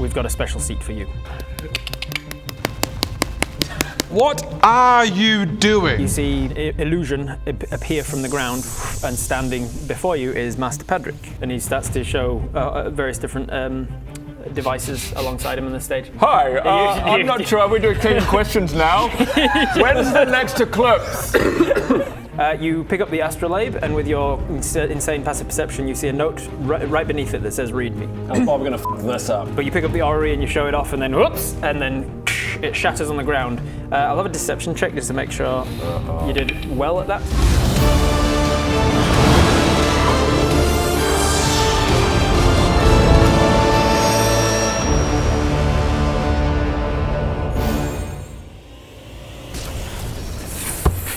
we've got a special seat for you. What are you doing? You see illusion appear from the ground, and standing before you is Master Pedri, and he starts to show various different devices alongside him on the stage. Hi, I'm not sure. Are we doing cleaning questions now? When's the next eclipse? You pick up the astrolabe, and with your insane passive perception, you see a note right beneath it that says "Read me." I'm probably gonna f this up. But you pick up the orrery and you show it off, and then whoops, and then it shatters on the ground. I'll have a deception check just to make sure you did well at that.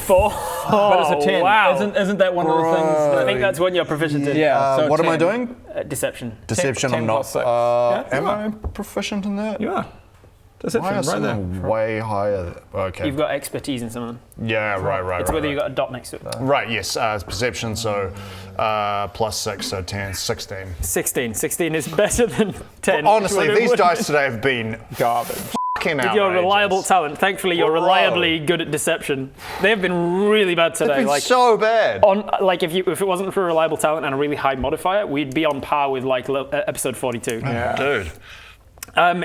Four. But it's a 10. Wow. Isn't that one of the things that... I think that's one you're proficient in. Yeah. So what 10. am I doing? Deception. Deception. 10 I'm not. plus 6. Am I proficient in that? You are. Deception, Why are right some there. way higher? Okay. You've got expertise in some of them. Yeah. Right. It's whether you've got a dot next to it. Right. Yes. It's perception. So plus 6, so 10, 16. 16. 16 is better than 10. Honestly, these dice today have been Garbage. fucking With your outrageous. reliable talent, thankfully you're reliably good at deception. They have been really bad today. It's been so bad. If it wasn't for reliable talent and a really high modifier, we'd be on par with episode 42. Yeah. Dude.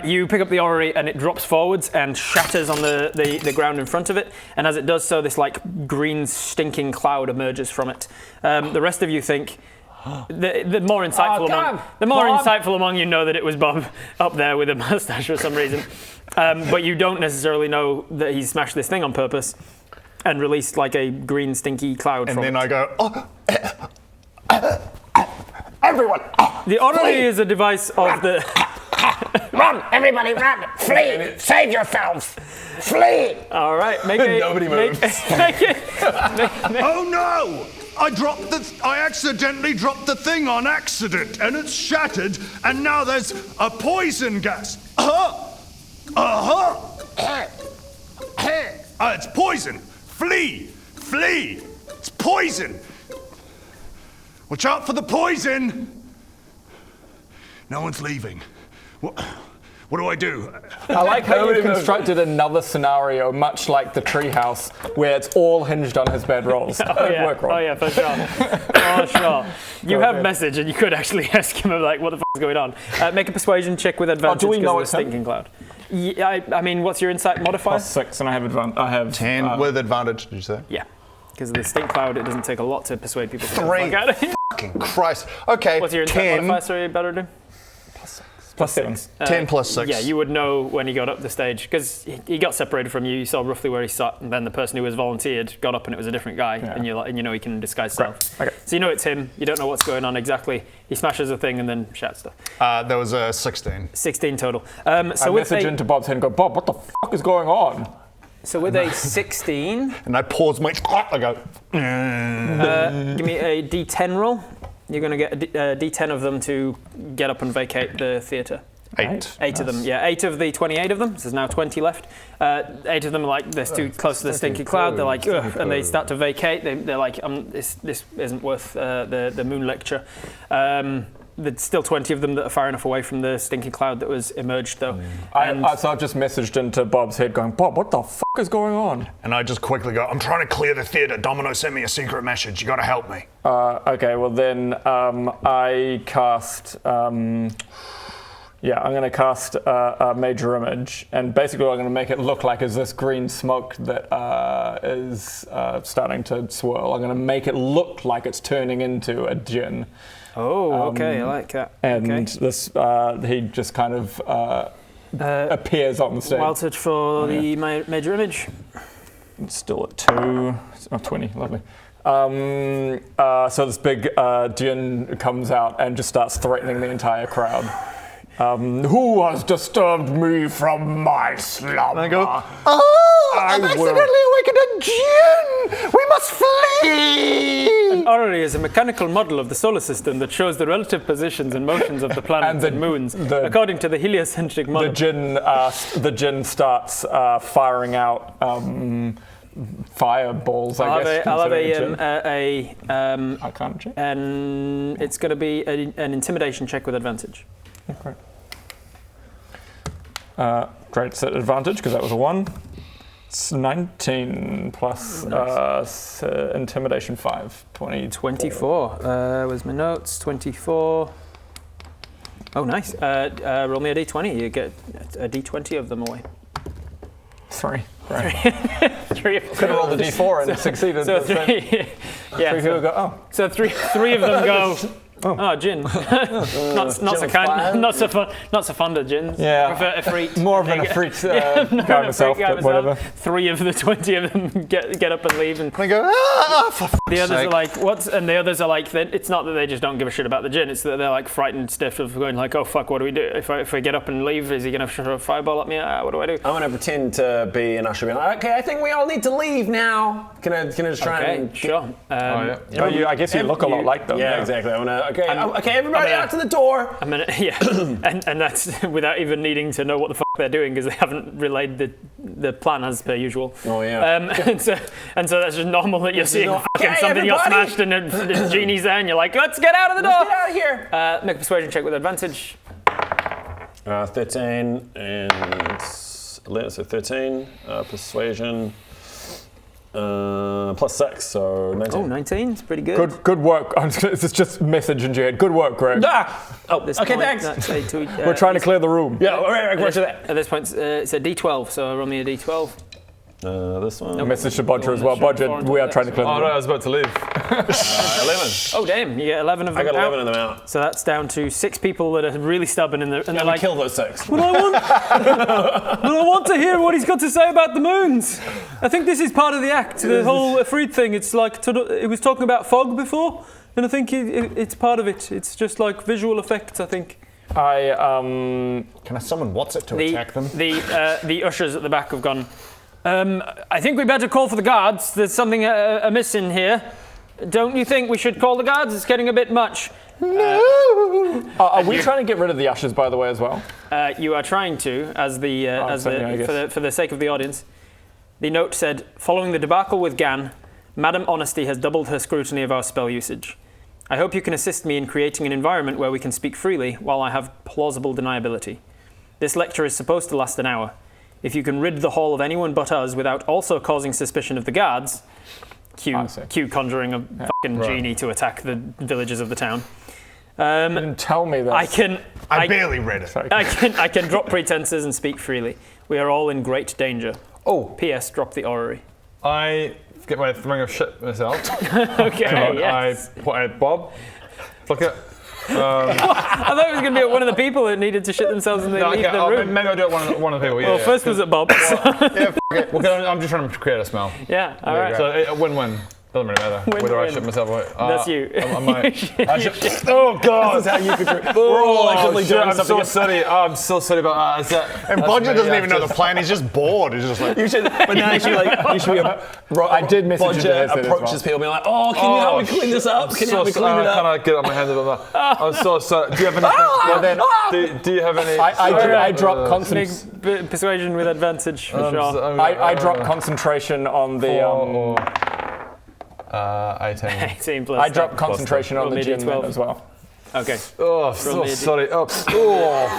You pick up the orrery and it drops forwards and shatters on the ground in front of it. And as it does so, this like green stinking cloud emerges from it. The rest of you think the more insightful among you know that it was Bob up there with a mustache for some reason. But you don't necessarily know that he smashed this thing on purpose and released like a green stinky cloud And from then it. I go, Everyone, The orrery is a device of the... run! Everybody run! Flee! Save yourselves! Flee! All right, make a... Nobody moves. Oh no! I accidentally dropped the thing on accident, and it's shattered, and now there's a poison gas. It's poison. Flee! Flee! It's poison! Watch out for the poison! No one's leaving. What do I do? I like how you constructed another scenario, much like the treehouse, where it's all hinged on his bad rolls. Work, Rob. Oh yeah, for sure. Oh sure. You have message, and you could actually ask him like, "What the f is going on?" Make a persuasion check with advantage. Do we know because of the it's stinking cloud? Yeah, I mean, what's your insight modifier? Plus 6, and I have 10 with advantage, did you say? Yeah, because of the stink cloud, it doesn't take a lot to persuade people. To 3. Fucking Christ. Okay, What's your insight 10. modifier? Sorry, better do. plus 7. 10 plus 6. Yeah, you would know when he got up the stage because he got separated from you. You saw roughly where he sat, and then the person who was volunteered got up, and it was a different guy. And you know he can disguise self. Okay. So you know it's him. You don't know what's going on exactly. He smashes a thing and then shouts stuff. There was a 16. 16 total. I message into Bob's head and go, Bob, what the fuck is going on? So with a 16, And I pause my... I go... give me a D10 roll. You're going to get a D10 of them to get up and vacate the theatre. 8. 8 of them, yeah. 8 of the 28 of them. So there's now 20 left. 8 of them are like, they're too close to the stinky cloud. They're like, ugh, and they start to vacate. They're like, this isn't worth the moon lecture. There's still 20 of them that are far enough away from the stinky cloud that was emerged, though. So I've just messaged into Bob's head going, Bob, what the fuck is going on? And I just quickly go, I'm trying to clear the theatre. Domino sent me a secret message. You got to help me. Okay, well then I cast... I'm going to cast a major image, and basically what I'm going to make it look like is this green smoke that is starting to swirl. I'm going to make it look like it's turning into a djinn. Oh, okay, I like that. And this, he just kind of appears on the stage. Wilted for the major image. It's still at 2, 20, lovely. So this big djinn comes out and just starts threatening the entire crowd. Who has disturbed me from my slumber? And I go, I've accidentally awakened a djinn! We must flee! An orrery is a mechanical model of the solar system that shows the relative positions and motions of the planets and moons, according to the heliocentric model. The djinn starts firing out fireballs, I guess. I'll have a Arcana check? and it's going to be an intimidation check with advantage. Okay. Great, it's at advantage because that was a 1. It's 19 plus intimidation 5. 24. Where's my notes? 24. Oh, nice. Roll me a d20. You get a d20 of them away. 3. Right. 3 of Could have rolled a d4 and succeeded. So 3. Yeah. 3 people go, oh. So three of them go. Oh, gin. not so kind. Not so fun. Not so fond of gins. Yeah. Efreet. More of an Efreet guy myself, but whatever. 3 of the 20 of them get up and leave, and I go, for the others sake. are like, "What's?" And the others are like, "It's not that they just don't give a shit about the gin. It's that they're like frightened stiff of going like, oh fuck, what do we do? If I get up and leave, is he gonna throw a fireball at me? What do I do?" I'm gonna pretend to be an usher, being like, okay, I think we all need to leave now. Can I just try and? Sure. I guess you look a lot like them. Yeah, exactly. Okay, everybody out to the door. I'm gonna, yeah, and that's without even needing to know what the fuck they're doing because they haven't relayed the plan as per usual. Oh yeah. And so that's just normal that you're seeing Okay, fucking something got everybody. smashed and the genie's there and you're like, let's get out of the door. Get out of here. Make a persuasion check with advantage. 13 and 11, so 13. Persuasion. Plus 6, so 19. Oh, 19. It's pretty good. Good work. It's just message in your head. Good work, Greg. Oh, This okay, point, thanks. that's a We're trying to clear the room. Yeah, all right, what's that? At this point, it's a D12, so roll me a D12. This one. A message to Bodger as well. Bodger, we are trying to clear the Oh room. no, I was about to leave. 11. Oh, damn. You get 11 of them I got out. 11 of them out. So that's down to 6 people that are really stubborn and they're And like, kill those 6. But I want to hear what he's got to say about the moons. I think this is part of the act, the whole Efreet thing. It's like, it was talking about fog before, and I think it's part of it. It's just like visual effects, I think. Can I summon what's it to attack them? The ushers at the back have gone, I think we better call for the guards. There's something amiss in here. Don't you think we should call the guards? It's getting a bit much. No! Are we trying to get rid of the ushers, by the way, as well? You are trying to, for the sake of the audience. The note said, following the debacle with Gan, Madam Honesty has doubled her scrutiny of our spell usage. I hope you can assist me in creating an environment where we can speak freely while I have plausible deniability. This lecture is supposed to last an hour. If you can rid the hall of anyone but us without also causing suspicion of the guards, cue conjuring a fucking genie to attack the villagers of the town. You didn't tell me this. I barely read it. I can drop pretenses and speak freely. We are all in great danger. Oh. P.S. Drop the orrery. I get my throwing of shit myself. Okay, yes. I point at Bob. Look at. I thought it was going to be one of the people that needed to shit themselves and they leave the room. Maybe I'll do it one of the people. Yeah, Well, first was it Bob. yeah, okay. Well, I'm just trying to create a smell. Yeah, all right. So a win-win. Doesn't really matter whether I shit myself or That's you. Oh God! This is how you could. We're all actively doing I'm something. so silly. Oh, I'm so silly about that. And Bodger doesn't even know the plan. He's just bored. He's just like, You should, but now you should be. I did message you Bodger as approaches people, being like, "Oh, can you help me clean this up? Can you help me clean it up?" I can't get on my hands about that. I'm so sorry. Do you have anything? Do you have any? I drop concentration. Persuasion with advantage for sure. I drop concentration on the. 18. 18 plus. I drop concentration on Roll the me a gin D12. as well. Okay. Oh, so sorry. Oh,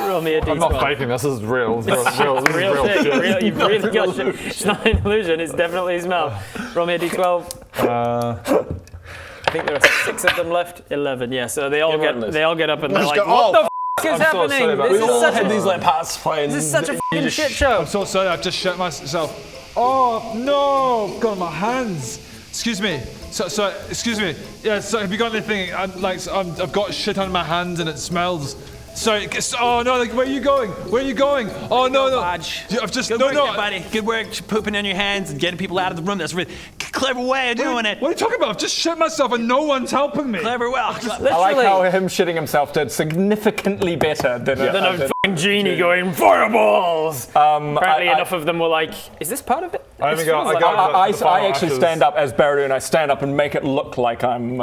Roll me a D12. I'm not faking. This is real. This is real. This is Real real thing. shit. You've really got shit. It's not an illusion. It's definitely a smell. Roll me a D12. I think there are 6 of them left. 11. Yeah. So they all get up and they're like, what the f*** is I'm so sorry happening? about This that. is all such had a these like parts playing. this is such a f***ing shit show. I'm so sorry, I've just shit myself. Oh no, I've got my hands. Excuse me. So excuse me. Yeah. So have you got anything? I've got shit on my hands and it smells. Sorry. Oh no. Like, where are you going? Where are you going? Oh no. Bodge. I've just Good work, there, buddy. Good work pooping in your hands and getting people out of the room. That's a really clever way of doing it. What are you talking about? I've just shit myself and no one's helping me. Clever. Well, I like how him shitting himself did significantly better than a fucking genie going fireballs. Apparently enough of them were like, is this part of it? I This haven't got- feels I got- like- I actually stand up as Baradu and I stand up and make it look like I'm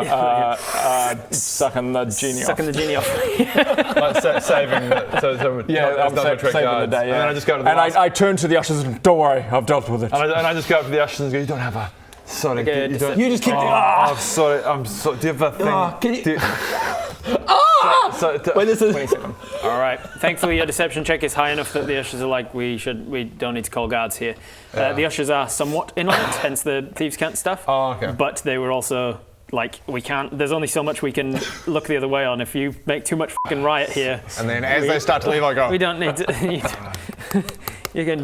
sucking the genie sucking the off. genie off. Like saving. I'm saving the day. Yeah. And then I just go to the and I turn to the ushers and don't worry, I've dealt with it. And I just go up to the ushers and go, you don't have a. Sorry, Okay, you don't. You just keep. I'm sorry. I'm sorry. Do you have a thing? Can you? Wait, this is 27. All right. Thankfully, your deception check is high enough that the ushers are like, we don't need to call guards here. The ushers are somewhat in on it, hence the thieves' cant stuff. Oh, okay. But they were also like, we can't. There's only so much we can look the other way on. If you make too much fucking riot here, And then as they start to leave, I go, we don't need to. We could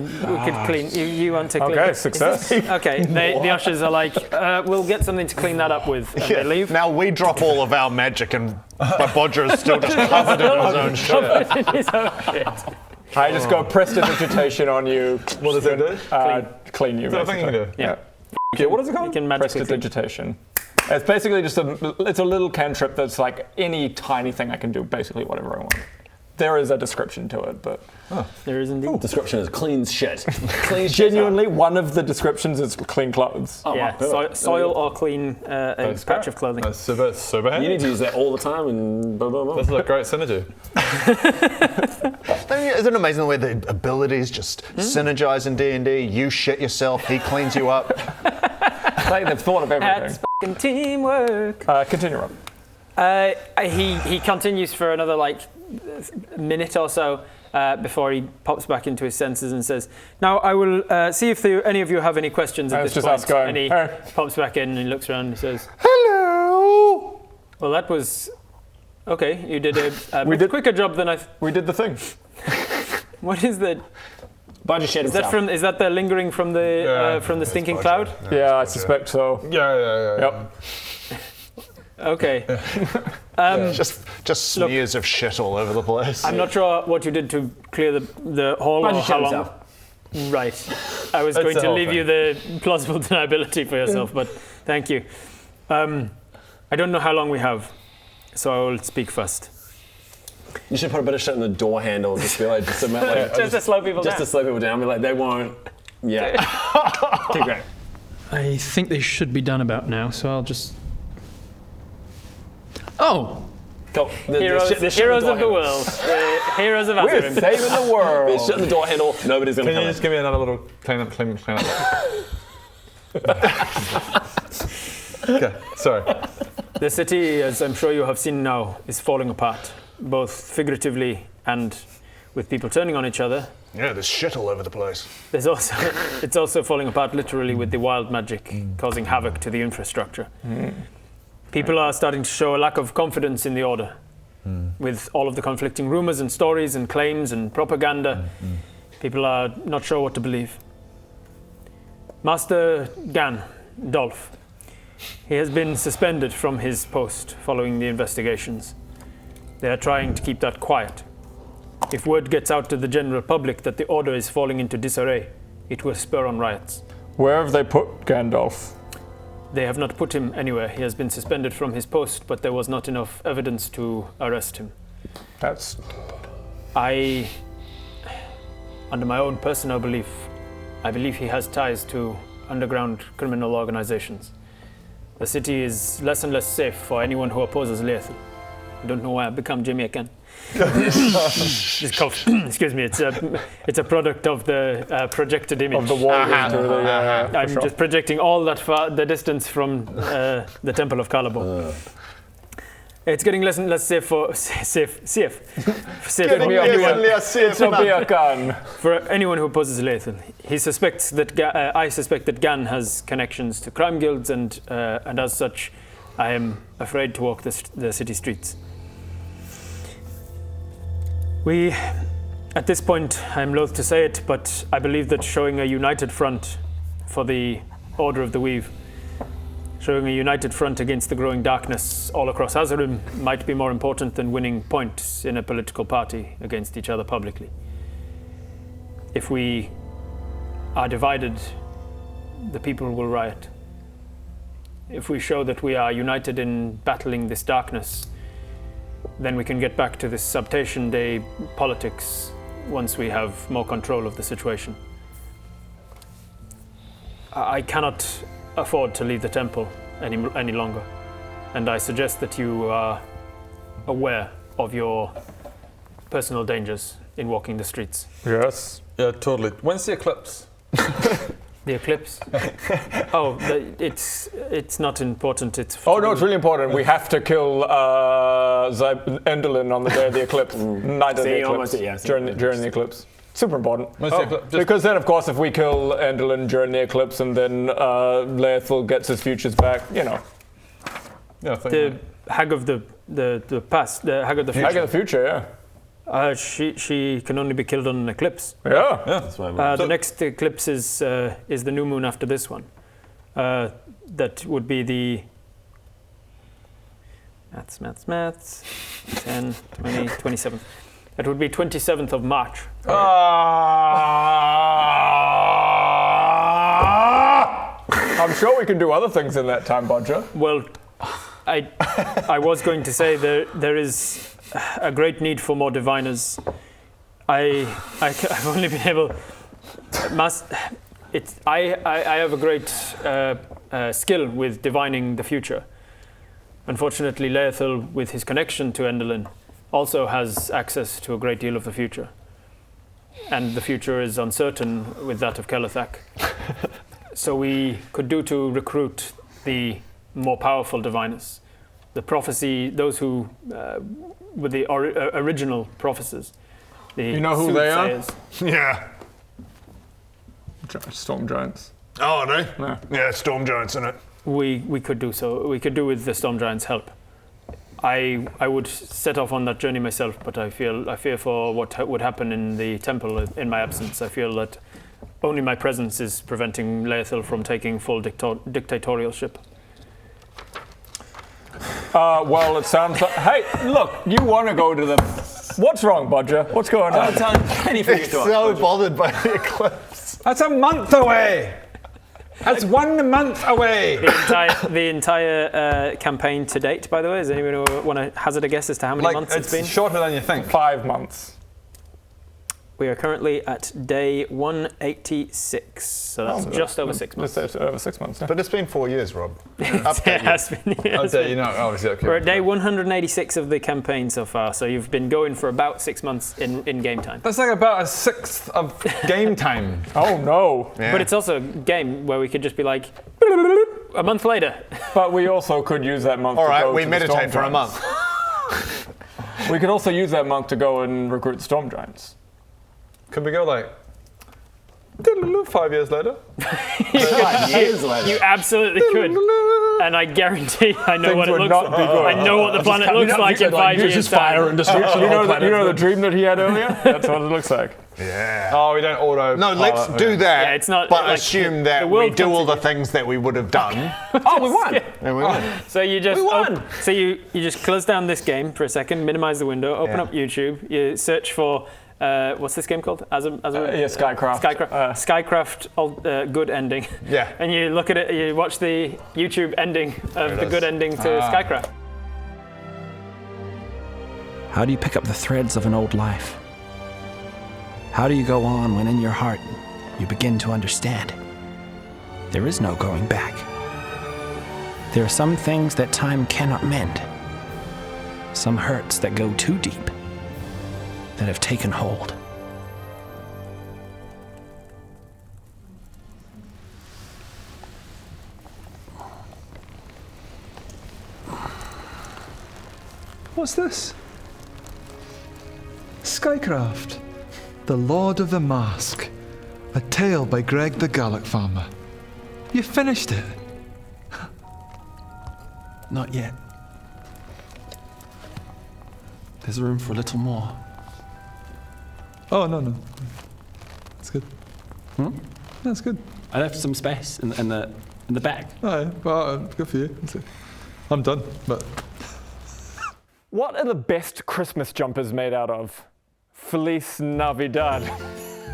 clean. You want to clean? Okay, success. Okay. The ushers are like, we'll get something to clean that up with. And they leave. Now we drop all of our magic, but Bodger is still just covered in his own shit. His own shit. I just go prestidigitation on you. What does it do? Clean you. Is that a thing you can do? Yeah. Okay, what is it You called? can magically clean. Prestidigitation. It's basically just it's a little cantrip that's like any tiny thing I can do, basically whatever I want. There is a description to it, but There is indeed. description is clean shit. Clean shit. genuinely one of the descriptions is clean clothes. Yeah. Soil or clean a patch of clothing. That's super You handy. need to use that all the time and blah, blah, blah. This is a great synergy. Isn't it amazing the way the abilities just synergize in D&D? You shit yourself, he cleans you up. Like they've thought of That's everything. fucking teamwork. Continue, Rob. He continues for another minute or so before he pops back into his senses and says, "Now I will see if any of you have any questions at It's this just point." us going, And he "Hey." pops back in and he looks around and says, Hello. "Well, that was okay. You did a We did- quicker job than I. We did the thing. What is the? Bodger shit Is that himself. is that the lingering from the stinking cloud? Yeah, I suspect so. Yeah. Yep. Okay. Just smears of shit all over the place. I'm not sure what you did to clear the hall Bodger or shit how long. himself. Right. I was It's going the to whole leave thing. you the plausible deniability for yourself, but thank you. I don't know how long we have, so I will speak first. You should put a bit of shit in the door handle, just be like, just To slow people just to down. slow people down. Be like, they won't. Yeah. Okay, great. I think they should be done about now, so I'll just... Oh! Cool. Heroes of the world. The heroes of We're Azerim. saving the world. There's shit in the door handle. Nobody's gonna Can come you in. just give me another little clean up? Okay, sorry. The city, as I'm sure you have seen now, is falling apart, both figuratively and with people turning on each other. Yeah, there's shit all over the place. It's also falling apart literally with the wild magic causing havoc to the infrastructure. People are starting to show a lack of confidence in the order. With all of the conflicting rumors and stories and claims and propaganda, people are not sure what to believe. Master Dolph, he has been suspended from his post following the investigations. They are trying to keep that quiet. If word gets out to the general public that the order is falling into disarray, it will spur on riots. Where have they put Gandalf? They have not put him anywhere. He has been suspended from his post, but there was not enough evidence to arrest him. That's Under my own personal belief, I believe he has ties to underground criminal organizations. The city is less and less safe for anyone who opposes Leithel. I don't know why I've become Jimmy again. This cough, excuse me, it's a product of the projected image. of the wall. I'm just projecting all that far, the distance from the Temple of Caliban. It's getting less and less safe for anyone who opposes Leithel. He suspects that I suspect that Gan has connections to crime guilds, and as such, I am afraid to walk the city streets. We, at this point, I'm loath to say it, but I believe that showing a united front for the Order of the Weave, showing a united front against the growing darkness all across Azerim might be more important than winning points in a political party against each other publicly. If we are divided, the people will riot. If we show that we are united in battling this darkness, then we can get back to this Subtation Day politics once we have more control of the situation. I cannot afford to leave the temple any longer, and I suggest that you are aware of your personal dangers in walking the streets. Yes. Yeah, totally. When's the eclipse? The eclipse. It's not important. It's Oh no, it's really important. We have to kill Enderlin on the day of the eclipse. Night of the eclipse. During the eclipse. Super important. Because then, of course, if we kill Enderlin during the eclipse and then Laethal gets his futures back, you know. Yeah, the hag of the past, the hag of the future. Hag of the future, yeah. She can only be killed on an eclipse. Yeah. That's why The next eclipse is the new moon after this one. That would be the maths. 10, 20, 27th. It would be 27th of March. I'm sure we can do other things in that time, Bodger. Well, I was going to say there is a great need for more diviners. I've only been able. I have a great skill with divining the future. Unfortunately, Laethal, with his connection to Enderlin, also has access to a great deal of the future. And the future is uncertain with that of Kelethak. So we could do to recruit the more powerful diviners. The prophecy, those who were the original prophecies. You know who they are? Yeah. Storm Giants. Oh, are they? Yeah. Yeah, Storm Giants, isn't it? We could do so. We could do with the Storm Giants' help. I would set off on that journey myself, but I fear for what would happen in the temple in my absence. I feel that only my presence is preventing Laethal from taking full dictatorialship. Well, it sounds like... Hey, look, you want to go to the... What's wrong, Bodger? What's going on? He's so bothered by the eclipse. That's a month away. That's 1 month away. The entire campaign to date, by the way, does anyone want to hazard a guess as to how many months it's been? Shorter than you think. 5 months. We are currently at day 186, so that's just over 6 months. It's over 6 months, yeah. But it's been 4 years, Rob. It has been. You know, obviously, okay. We're at day 186 of the campaign so far, so you've been going for about 6 months in game time. That's like about a sixth of game time. Oh, no. Yeah. But it's also a game where we could just be like, a month later. But we also could use that month All to right, go we to the meditate Storm for a Giants. month. We could also use that month to go and recruit Storm Giants. Could we go like 5 years later? You absolutely could. And I guarantee I know what it would looks not like. be good. I know what the planet looks like in 5 years' time. You know the dream that he had earlier? That's what it looks like. Yeah. Oh, we don't auto. No, let's do that. Yeah, it's not but like assume the that we world do comes all the together. things that we would have done. Oh, we won. And we win. So you just We won. so you just close down this game for a second, minimize the window, open up YouTube, you search for what's this game called? Skycraft. Skycraft good ending. Yeah. And you look at it, you watch the YouTube ending of the good ending to Skycraft. How do you pick up the threads of an old life? How do you go on when in your heart you begin to understand? There is no going back. There are some things that time cannot mend. Some hurts that go too deep, that have taken hold. What's this? Skycraft, The Lord of the Mask, a tale by Greg the Gallic Farmer. You finished it? Not yet. There's room for a little more. Oh, no. That's good. That's good. I left some space in the back. Oh, yeah. Well, good for you. I'm done, but... What are the best Christmas jumpers made out of? Feliz Navidad.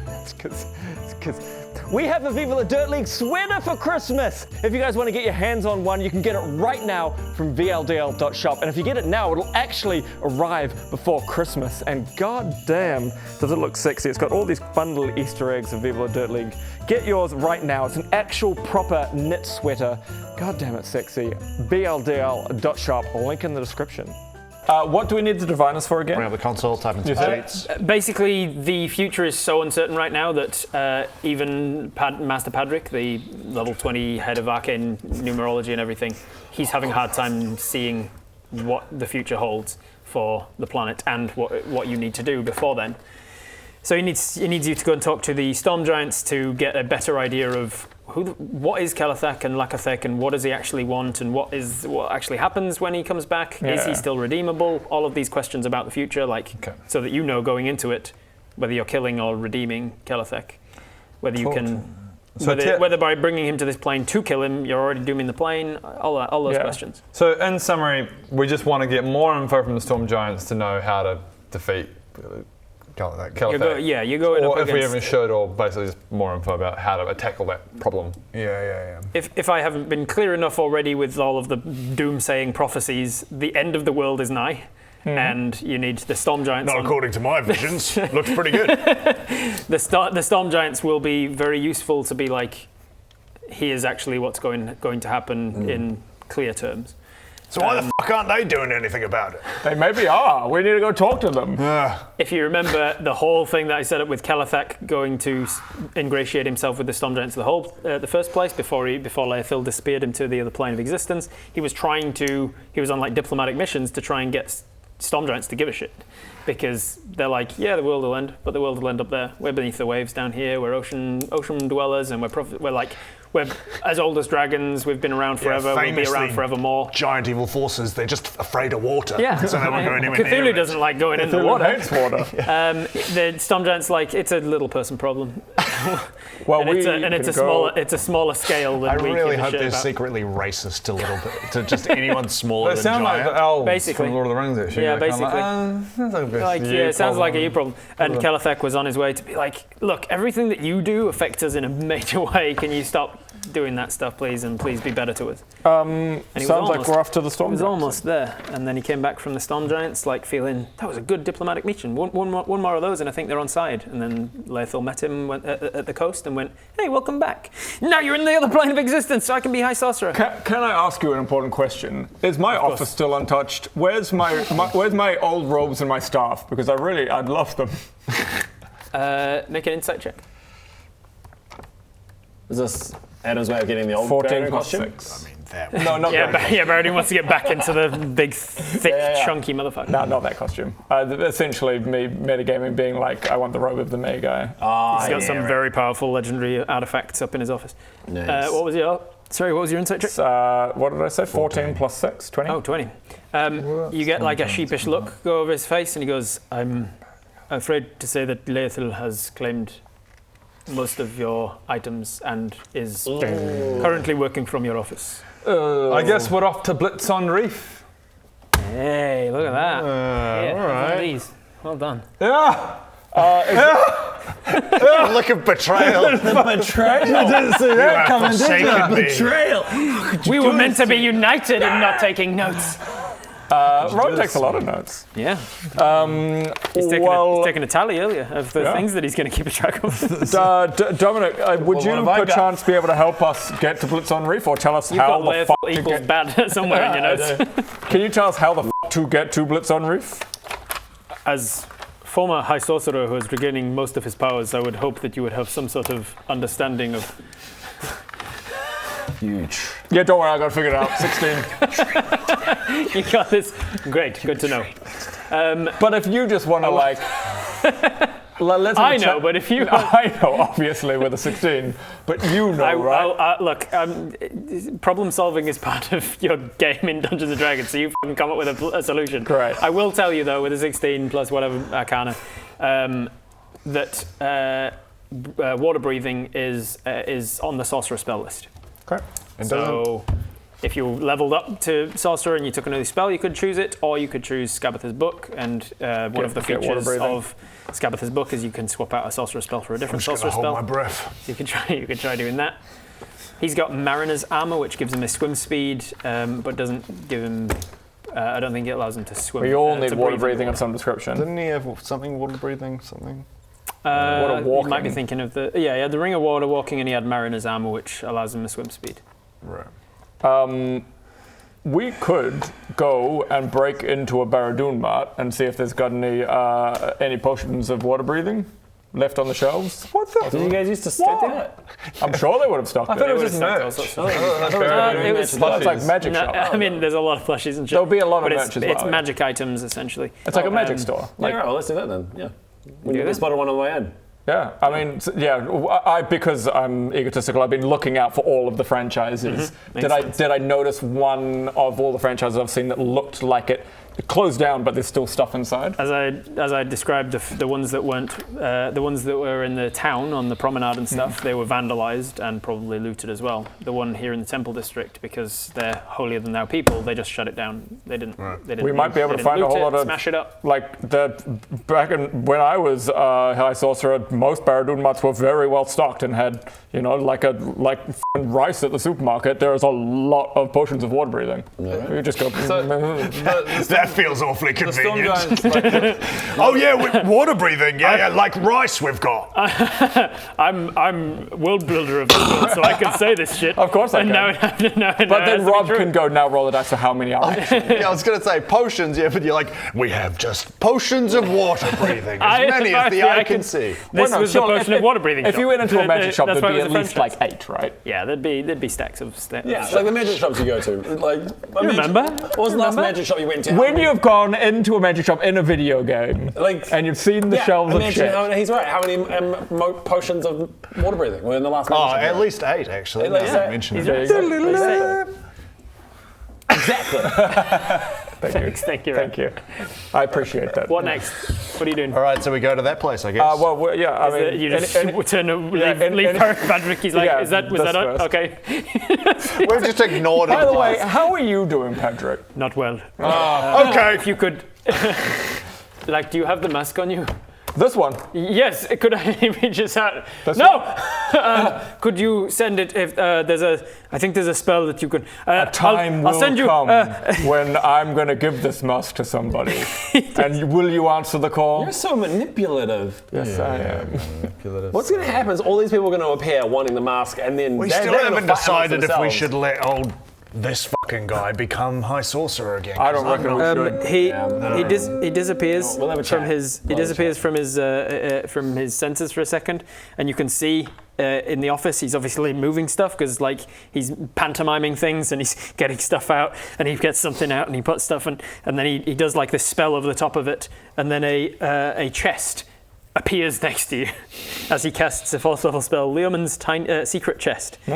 It's because we have a Viva La Dirt League sweater for Christmas. If you guys want to get your hands on one, you can get it right now from vldl.shop. And if you get it now, it'll actually arrive before Christmas. And god damn, does it look sexy. It's got all these fun little Easter eggs of Viva La Dirt League. Get yours right now. It's an actual proper knit sweater. God damn, it's sexy. vldl.shop, link in the description. What do we need the diviners for again? Bring up the console, type in some sheets. Basically, the future is so uncertain right now that even Master Pedri, the level 20 head of arcane numerology and everything, he's having a hard time seeing what the future holds for the planet and what you need to do before then. So he needs you to go and talk to the Storm Giants to get a better idea of what is Kelethek and Lakathek and what does he actually want and what actually happens when he comes back. Is he still redeemable? All of these questions about the future, so that you know going into it whether you're killing or redeeming Kelethek, whether you can. Whether by bringing him to this plane to kill him, you're already dooming the plane, all those questions. So in summary, we just want to get more info from the Storm Giants to know how to defeat Kelethek. You go in up or if we against... even should, or basically just more info about how to tackle that problem. Yeah. If I haven't been clear enough already with all of the doomsaying prophecies, the end of the world is nigh. And you need the Storm Giants. Not according to my visions. Looks pretty good. The Storm Giants will be very useful to be like, here's actually what's going to happen in clear terms. So why the fuck aren't they doing anything about it? They maybe are. We need to go talk to them. If you remember the whole thing that I set up with Kelethek going to ingratiate himself with the Storm Giants the first place before Laethil disappeared into the other plane of existence, he was on like diplomatic missions to try and get Storm Giants to give a shit, because they're like, yeah, the world will end, but the world will end up there. We're beneath the waves down here. We're ocean dwellers, and we're as old as dragons. We've been around forever. We'll be around forevermore. Giant evil forces. They're just afraid of water. Yeah. So they won't go anywhere near Cthulhu doesn't like going in the water. Hates water. The Storm Giants it's a little person problem. Well, it's a smaller scale than we I really give a hope shit they're about. secretly racist a little bit to just anyone smaller They than sound like giant. the elves Basically. from Lord of the Rings, actually. Yeah, They're kinda basically. it Sounds like a you problem. And Kelethek was on his way to be like, look, everything that you do affects us in a major way. Can you stop doing that stuff, please, and please be better to us? Sounds like we're off to the Storm He was Giants. almost there, and then he came back from the Storm Giants, feeling that was a good diplomatic mission. One more of those, and I think they're on side. And then Laethil met him at the coast and went, "Hey, welcome back. Now you're in the other plane of existence, so I can be High Sorcerer." Can I ask you an important question? Is my office still untouched? Where's my old robes and my staff? Because I'd love them. Make an insight check. Is this Adam's way of getting the old 14 plus costume? 6. No, not that. Brody wants to get back into the big, thick, chunky motherfucker. No, not that costume. Essentially, me metagaming being like, I want the robe of the May guy. He's got some very powerful legendary artifacts up in his office. Nice. What was your insight check? What did I say? 14 plus 6, 20? Oh, 20. You get a sheepish look go over his face, and he goes, I'm afraid to say that Laethil has claimed most of your items and is currently working from your office. I guess we're off to Blitz on Reef. Hey, look at that. all right. These. Well done. Yeah. Look at betrayal. Betrayal. I didn't see that coming, did you? Betrayal. We were meant to be united in not taking notes. Ron takes a lot of notes. Yeah. He's taking a tally earlier of the things that he's going to keep a track of. Dominic, would you perchance be able to help us get to Blitz on Reef, or tell us how the fuck to equals get... bad somewhere in your notes. Can you tell us how the fuck to get to Blitz on Reef? As former High Sorcerer who is regaining most of his powers, I would hope that you would have some sort of understanding of... Huge. Yeah, don't worry, I got to figure it out. 16. You got this. Great, good to know. But if you just want to let's I know, but if you... I know, obviously, with a 16, but you know, right? Look, problem solving is part of your game in Dungeons & Dragons, so you can come up with a solution. Correct. I will tell you, though, with a 16 plus whatever arcana, that water breathing is on the sorcerer spell list. Okay. So if you leveled up to sorcerer and you took another spell, you could choose it, or you could choose Scabatha's book. And one of the features of Scabatha's book is you can swap out a sorcerer spell for a different sorcerer spell. Hold my breath. So you could try doing that. He's got Mariner's Armor, which gives him a swim speed, but doesn't give him. I don't think it allows him to swim. We all need water breathing of some description. Didn't he have something water breathing? Something? Water walking. You might be thinking of he had the Ring of Water Walking, and he had Mariner's Armor, which allows him a swim speed. Right. we could go and break into a Barradoon mart and see if there's got any potions of water breathing left on the shelves. What the? Did you guys used to stock that? I'm sure they would have stocked it. I thought it was just merch. It's like magic shop. I mean, there's a lot of plushies and shit. There'll be a lot of but merch as well. It's magic items, essentially. It's like a magic store. Like, yeah, well, let's do that then. Yeah. We spotted one on the way in. Yeah, I mean, I because I'm egotistical, I've been looking out for all of the franchises. Did I notice one of all the franchises I've seen that looked like it closed down, but there's still stuff inside? As I described, the ones that weren't, the ones that were in the town on the promenade and stuff, they were vandalized and probably looted as well. The one here in the Temple District, because they're holier than thou people, they just shut it down. They didn't. They didn't. We might be able to find a whole lot of smash it up. Like back when I was High Sorcerer, most Barradoon marts were very well stocked and had like f***ing rice at the supermarket. There is a lot of potions of water breathing. Yeah. You just go. That feels awfully convenient. Oh yeah, with water breathing. Yeah, like rice we've got. I'm world builder of this world, so I can say this shit. Of course I can. But then Rob can go now. Roll the dice for how many are. Yeah, I was going to say potions. Yeah, but you're like, we have just potions of water breathing, as many as the eye can see. This was the potion of water breathing. If you went into a magic shop, there'd be at least like 8, right? Yeah, there'd be stacks of stacks. Yeah, like the magic shops you go to. Like, remember? What was the last magic shop you went to? When you've gone into a magic shop in a video game, and you've seen the shelves of shit. He's right. How many potions of water breathing were in the last magic shop? At least 8, actually. At least 8. Mentioned Exactly. Thank you. I appreciate that. What next? What are you doing? All right, so we go to that place, I guess. You just turn to leave Patrick. He's like, was that it? Okay. We've just ignored him. By the way, how are you doing, Pedri? Not well. Okay. If you could, do you have the mask on you? This one? Yes. Could I reach this out? No. Could you send it if I think there's a spell that you could. A time I'll send you, come when I'm going to give this mask to somebody. And will you answer the call? You're so manipulative. Yes, I am. Manipulative. What's going to happen is all these people are going to appear wanting the mask, and then We still haven't decided if we should let this fucking guy become High Sorcerer again. I don't reckon we should. He disappears from his senses for a second, and you can see in the office he's obviously moving stuff because he's pantomiming things and he's getting stuff out, and he gets something out and he puts stuff and then he does like this spell over the top of it, and then a chest appears next to you as he casts a 4th level spell, Leoman's secret chest. He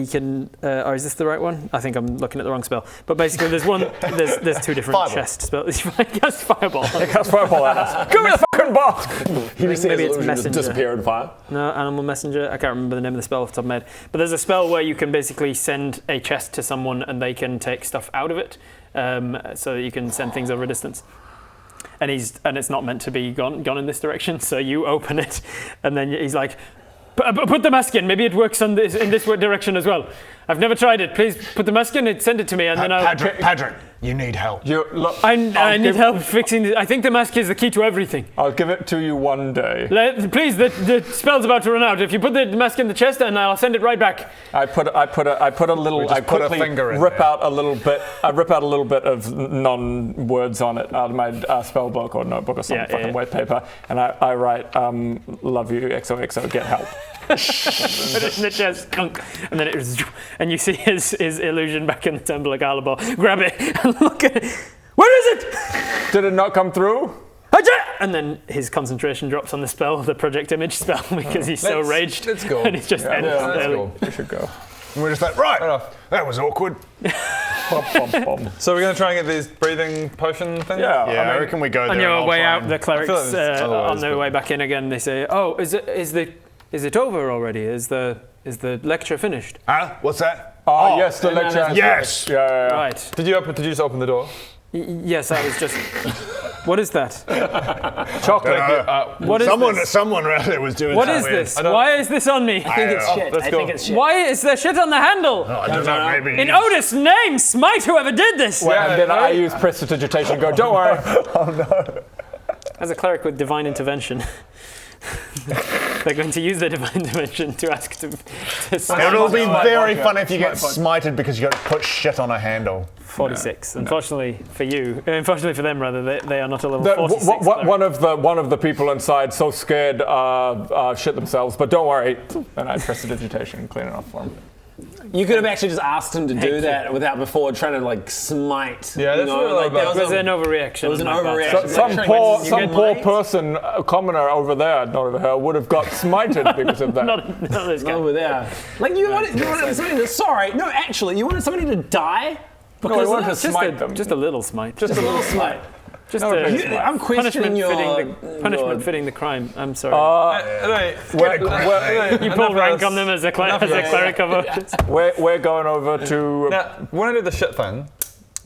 can, or is this the right one? I think I'm looking at the wrong spell. But basically, there's 2 different chest spells. He casts fireball. He casts fireball at us. Give me the fucking mask! Maybe it's messenger. Disappear in fire. No, animal messenger. I can't remember the name of the spell off the top of my head. But there's a spell where you can basically send a chest to someone and they can take stuff out of it, so that you can send things over a distance. And it's not meant to be gone in this direction. So you open it, and then he's like, "Put the mask in. Maybe it works in this direction as well. I've never tried it. Please put the mask in and send it to me, and then I'll." Pedri, you need help. I need help fixing this. I think the mask is the key to everything. I'll give it to you one day. Please, the spell's about to run out. If you put the mask in the chest, and I'll send it right back. I put a little. I put a finger in rip there. out a little bit. I rip out a little bit of non-words on it out of my spell book or notebook or some white paper, and I write, "Love you, XOXO. Get help." Put it in the chest, and then and you see his illusion back in the Temple of Galabor. Grab it and look at it. Where is it? Did it not come through? And then his concentration drops on the spell, the project image spell, because he's so raged. Let's go. And he's just ends early. Go. We should go. And we're just like, right, that was awkward. So we're going to try and get these breathing potion things? Yeah. I reckon we go there. On your way out, the I feel like clerics it's on their way back in again, they say, "Oh, is it over already? Is the lecture finished?" Huh? What's that? Yes, the lecture. Yes. Yeah. Right. Did you just open the door? Yes, I was just. What is that? Chocolate. What is this? Someone around there was doing What something. is this? Why is this on me? I think it's shit. Let's I go. think it's shit. Why is there shit on the handle? I don't know, maybe. In Otis' name, smite whoever did this! And then I use prestidigitation and go, don't worry. As a cleric with divine intervention. they're going to use their divine intervention to ask to It'll be very fun if you get smited because you got put shit on a handle. 46. Unfortunately for you, unfortunately for them rather, they are not a level 46. One of the people inside so scared shit themselves, but don't worry. And I press the digitation and clean it off for them. You could have actually just asked him to do that without before trying to like smite. Yeah, that's It was an overreaction. It was an overreaction. Some poor person, a commoner over there, not over here, would have got smited because of that. not this guy. Over there. Like you wanted somebody to. Sorry, no, actually, you wanted somebody to die. Because we wanted to just smite them. Just a little smite. Just a little smite. Just I'm questioning punishment fitting the crime. I'm sorry. You pull rank on them as a cleric of oceans. We're going over to. Now, when I did the shit thing,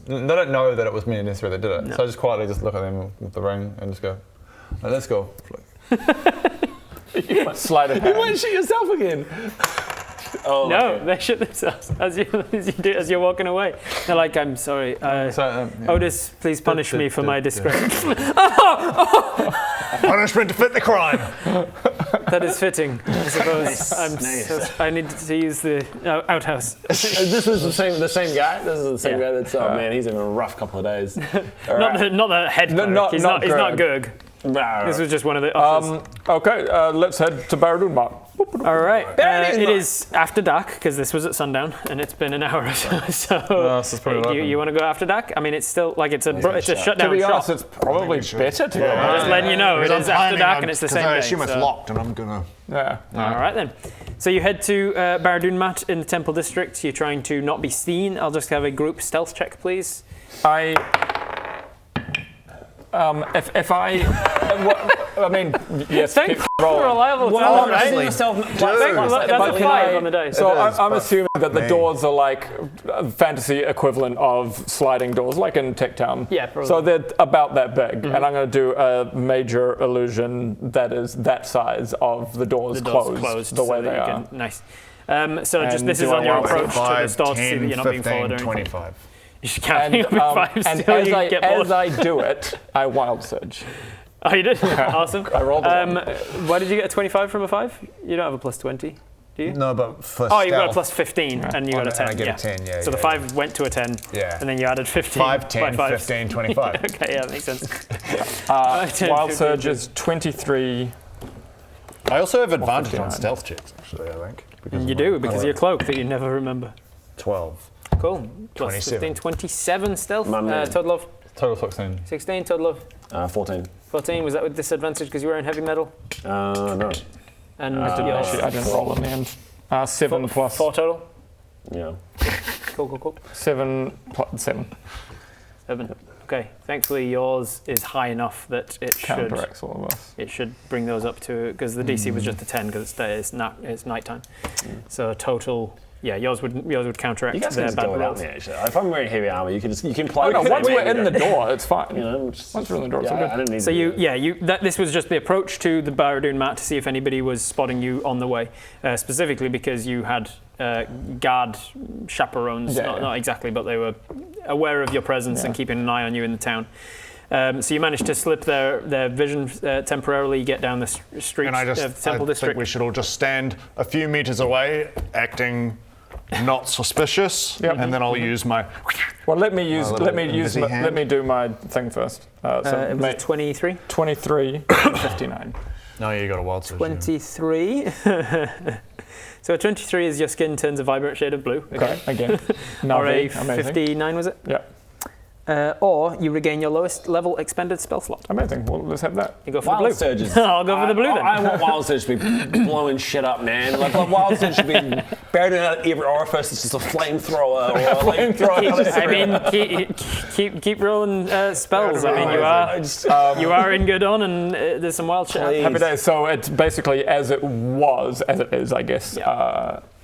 they don't know that it was me necessarily that did it. No. So I just quietly just look at them with the ring and just go, let's go. You might slide it. You might shoot yourself again. Oh, no, they shoot themselves as you're walking away. They're like, I'm sorry. Otis, please punish me for my disgrace. Punishment to fit the crime. That is fitting, I suppose. I need to use the outhouse. This is the same guy? This is the same guy that's, man, he's having a rough couple of days. Not the head cleric. He's not Gurg. This was just one of the ushers. Okay, let's head to Baradunmark. All right. It is after dark because this was at sundown and it's been an hour or so. So you want to go after dark? I mean, it's still like it's a shutdown. To be shop. honest, it's probably better to go. Just letting you know, it is after dark and it's the same I day. assume it's locked, and I'm gonna. Yeah. All right then. So you head to Baradunmat in the Temple District. You're trying to not be seen. I'll just have a group stealth check, please. If I mean, yes, Thank keep for rolling. reliable Well, talent, right? That's a 5 on the dice. So I'm assuming that the doors are like a fantasy equivalent of sliding doors, like in Tech Town. Yeah, probably. So they're about that big, and I'm going to do a major illusion that is that size of the doors closed the way they are. Nice. So just this is on your approach to the store to see that you're not being followed or anything. 25. You should count up 5 and still, you get bored. as I do it, I wild surge. Oh, you did? Awesome. I rolled why did you get a 25 from a 5? You don't have a plus 20, do you? No, but for Oh, you got a plus 15 and you got a 10. I get a 10, yeah. So the 5 went to a 10, and then you added 15. 5, 10, by 15, 25. Okay, yeah, that makes sense. 10, wild surge is 23. I also have advantage on stealth checks, actually, I think. You do, because of your cloak that you never remember. 12. Cool. Plus 27. 15, 27 stealth. Man. Total of? Total 16. 16, total of? 14. 14, was that with disadvantage because you were in heavy metal? No. And I didn't roll in the end. 7 plus 4 total? Yeah. Cool. 7 plus 7. 7. Okay. Thankfully, yours is high enough that it counteracts all of us. It should bring those up to, because the DC was just a 10 because it's nighttime. So total. Yeah, yours would counteract You guys their can just bad go without rolls. me, actually. If I'm wearing heavy armor, you can plug Once we're in the door, it's fine. You know, Once we're in the door, it's all I good. don't need So this was just the approach to the Baradun mat to see if anybody was spotting you on the way, specifically because you had guard chaperones, not exactly, but they were aware of your presence and keeping an eye on you in the town. So you managed to slip their vision temporarily, get down the street of the Temple District. I think we should all just stand a few meters away, acting not suspicious, and then I'll use my. Well, let me do my thing first. It was 23. 23, 59. No, you got a wild surge. 23. So a 23 is your skin turns a vibrant shade of blue. Okay, again. Or a 59 was it? Yeah. Or you regain your lowest level expended spell slot. Amazing. Well, let's have that. You go for wild the blue. Surges. I'll go for the blue then. I want wild surge to be blowing shit up, man. Like wild surge should be buried in every orifice. It's just a flamethrower. I mean, keep rolling spells. I mean, you are in good on, and there's some wild shit. Happy days. So it's basically as it is, I guess.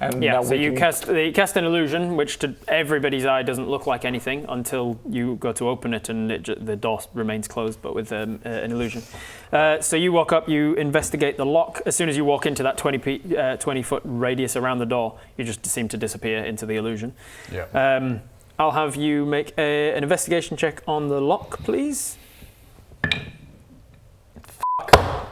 And yeah, so you cast an illusion, which to everybody's eye doesn't look like anything until you go to open it and the door remains closed, but with an illusion. So you walk up, you investigate the lock. As soon as you walk into that 20-foot radius around the door, you just seem to disappear into the illusion. Yeah. I'll have you make an investigation check on the lock, please.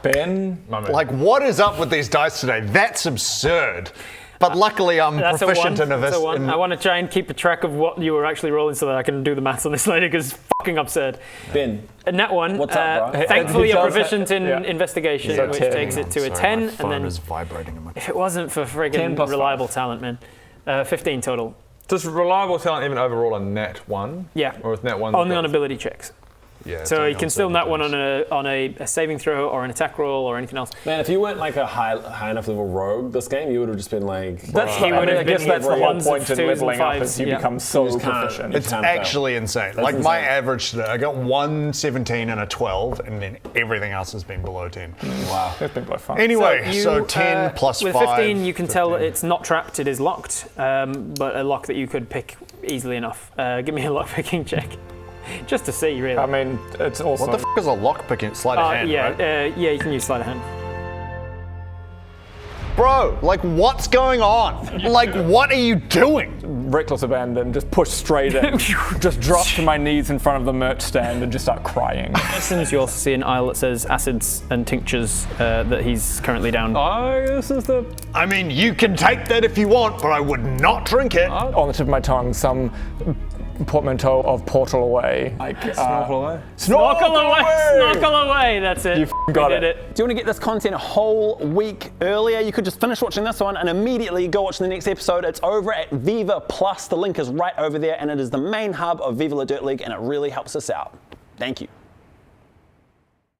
Ben? Like, what is up with these dice today? That's absurd. But luckily, I'm That's proficient a one. in That's a one. in I want to try and keep a track of what you were actually rolling so that I can do the maths on this later because it's fucking absurd. Ben. A nat one. What's up, bro? Thankfully, He you're does proficient in yeah. investigation, So which 10. takes it to a 10. My And phone then, is vibrating in my if it wasn't for 10 friggin' plus reliable 5. talent, man, 15 total. Does reliable talent even overroll a nat 1? Yeah. Or is nat 1? Only on ability checks. Yeah. So you can still nat one saving on a saving throw or an attack roll or anything else. Man, if you weren't like a high enough level rogue this game, you would have just been like. That's He would have I guess been that's the every whole ones point of in twos and leveling up fives, is you yeah. become so You just can't. proficient. It's Can't fail. actually insane. Like my average today, I got 1 17 and a 12, and then everything else has been below 10. Wow. It's been quite fun. Anyway, you, so 10 plus with 5. 15, you can tell that it's not trapped, it is locked, but a lock that you could pick easily enough. Give me a lock picking check. Just to see, really. I mean, it's awesome. What the f is a lock picking sleight of hand, yeah, right? yeah, you can use sleight of hand. Bro, like what's going on? Like what are you doing? Reckless abandon, just push straight in. Just drop to my knees in front of the merch stand and just start crying. As soon as you also see an aisle that says acids and tinctures that he's currently down. Oh, this is the... I mean, you can take that if you want, but I would not drink it. On the tip of my tongue, some portmanteau of portal away. Like, Snorkel away? Snorkel away! Snorkel away! That's it. You got did it. Do you want to get this content a whole week earlier? You could just finish watching this one and immediately go watch the next episode. It's over at Viva Plus. The link is right over there, and it is the main hub of Viva La Dirt League, and it really helps us out. Thank you.